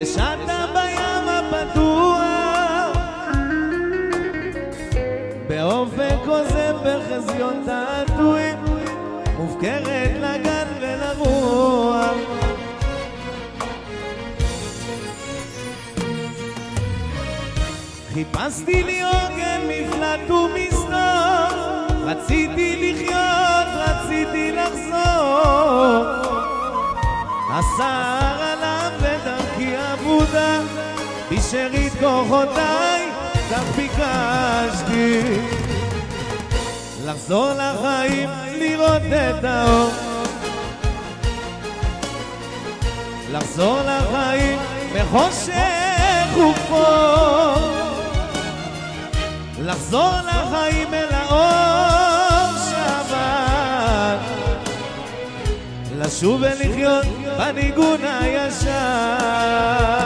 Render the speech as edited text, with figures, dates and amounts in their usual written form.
שטה בים הפתוח באופק עוזב בחזיון תעתועים מופקרת לגן ולרוח חיפשתי לי עוגן מפלט ומסתור רציתי לחיות, רציתי לחזור השר עליו ודרכי עבודה בשארית כוחותיי כך ביקשתי לחזור לחיים לראות את האור לחזור לחיים מחושך ופור לחזור לחיים אל האור שבת לשוב ולחיות בניגון הישר